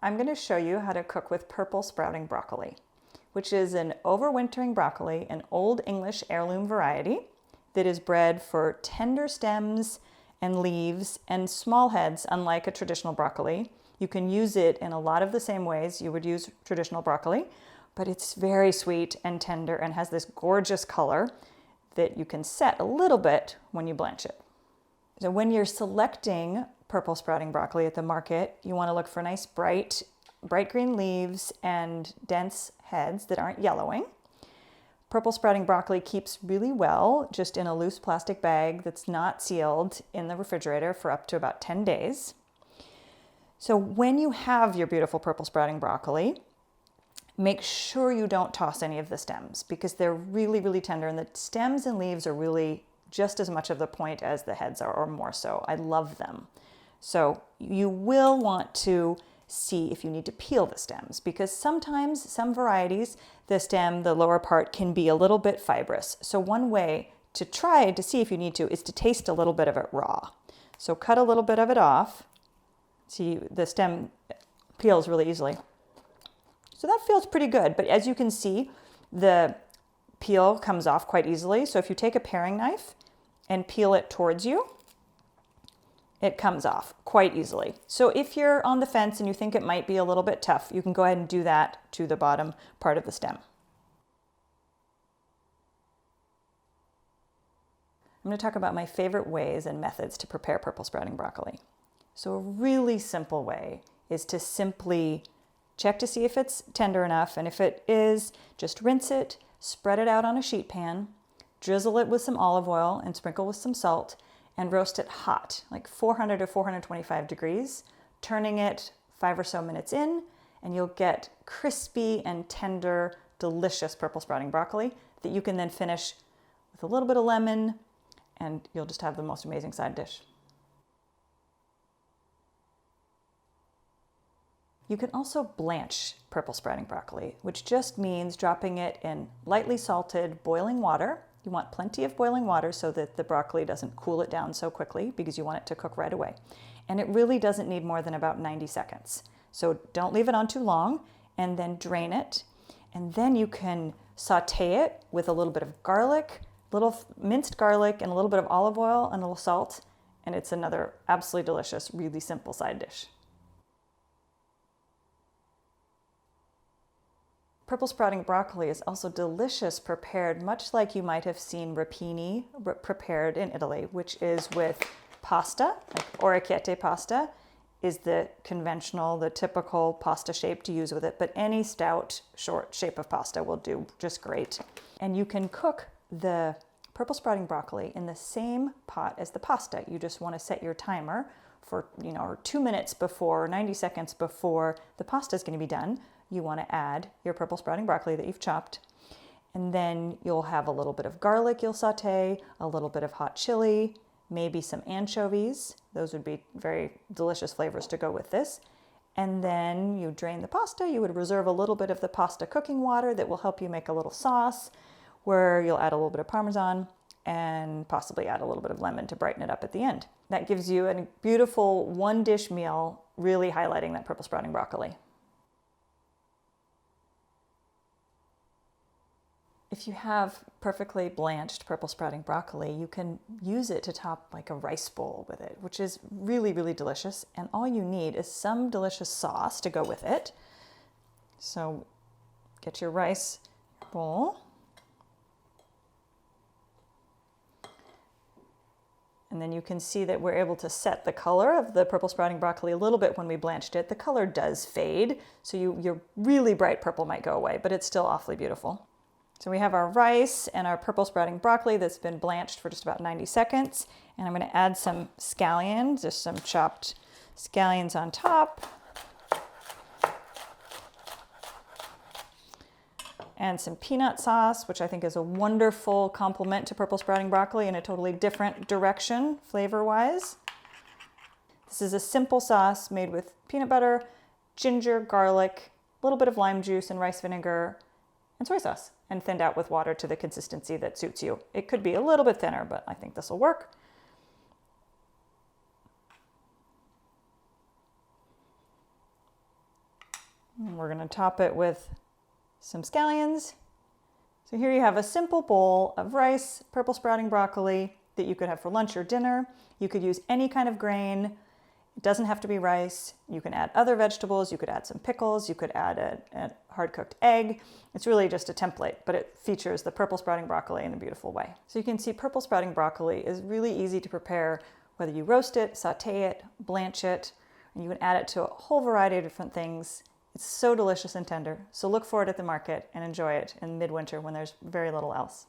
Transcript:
I'm going to show you how to cook with purple sprouting broccoli, which is an overwintering broccoli, an Old English heirloom variety that is bred for tender stems and leaves and small heads, unlike a traditional broccoli. You can use it in a lot of the same ways you would use traditional broccoli, but it's very sweet and tender and has this gorgeous color that you can set a little bit when you blanch it. So when you're selecting purple sprouting broccoli at the market, you want to look for nice bright green leaves and dense heads that aren't yellowing. Purple sprouting broccoli keeps really well just in a loose plastic bag that's not sealed in the refrigerator for up to about 10 days. So when you have your beautiful purple sprouting broccoli, make sure you don't toss any of the stems because they're really, really tender, and the stems and leaves are really just as much of the point as the heads are, or more so. I love them. So you will want to see if you need to peel the stems, because sometimes some varieties, the stem, the lower part, can be a little bit fibrous. So one way to try to see if you need to is to taste a little bit of it raw. So cut a little bit of it off. See, the stem peels really easily. So that feels pretty good, but as you can see, the peel comes off quite easily. So if you take a paring knife and peel it towards you, it comes off quite easily. So if you're on the fence and you think it might be a little bit tough, you can go ahead and do that to the bottom part of the stem. I'm going to talk about my favorite ways and methods to prepare purple sprouting broccoli. So a really simple way is to simply check to see if it's tender enough, and if it is, just rinse it, spread it out on a sheet pan, drizzle it with some olive oil and sprinkle with some salt, and roast it hot, like 400 to 425 degrees, turning it 5 or so minutes in, and you'll get crispy and tender, delicious purple sprouting broccoli that you can then finish with a little bit of lemon, and you'll just have the most amazing side dish. You can also blanch purple sprouting broccoli, which just means dropping it in lightly salted boiling water. You want plenty of boiling water so that the broccoli doesn't cool it down so quickly, because you want it to cook right away. And it really doesn't need more than about 90 seconds. So don't leave it on too long, and then drain it. And then you can saute it with a little bit of garlic, little minced garlic, and a little bit of olive oil and a little salt. And it's another absolutely delicious, really simple side dish. Purple sprouting broccoli is also delicious prepared much like you might have seen rapini prepared in Italy, which is with pasta, like orecchiette pasta is the conventional, the typical pasta shape to use with it, but any stout, short shape of pasta will do just great. And you can cook the purple sprouting broccoli in the same pot as the pasta. You just want to set your timer for, 2 minutes before, 90 seconds before the pasta is going to be done. You want to add your purple sprouting broccoli that you've chopped, and then you'll have a little bit of garlic you'll saute, a little bit of hot chili, maybe some anchovies. Those would be very delicious flavors to go with this. And then you drain the pasta. You would reserve a little bit of the pasta cooking water that will help you make a little sauce, where you'll add a little bit of Parmesan and possibly add a little bit of lemon to brighten it up at the end. That gives you a beautiful one dish meal, really highlighting that purple sprouting broccoli. If you have perfectly blanched purple sprouting broccoli, you can use it to top like a rice bowl with it, which is really, really delicious. And all you need is some delicious sauce to go with it. So get your rice bowl. And then you can see that we're able to set the color of the purple sprouting broccoli a little bit when we blanched it. The color does fade, so your really bright purple might go away, but it's still awfully beautiful. So we have our rice and our purple sprouting broccoli that's been blanched for just about 90 seconds. And I'm going to add some scallions, just some chopped scallions on top. And some peanut sauce, which I think is a wonderful complement to purple sprouting broccoli in a totally different direction flavor-wise. This is a simple sauce made with peanut butter, ginger, garlic, a little bit of lime juice and rice vinegar, and soy sauce, and thinned out with water to the consistency that suits you. It could be a little bit thinner, but I think this will work. And we're going to top it with some scallions. So here you have a simple bowl of rice, purple sprouting broccoli that you could have for lunch or dinner. You could use any kind of grain. It doesn't have to be rice. You can add other vegetables. You could add some pickles. You could add a hard-cooked egg. It's really just a template, but it features the purple sprouting broccoli in a beautiful way. So you can see purple sprouting broccoli is really easy to prepare, whether you roast it, saute it, blanch it, and you can add it to a whole variety of different things. It's so delicious and tender. So look for it at the market and enjoy it in midwinter when there's very little else.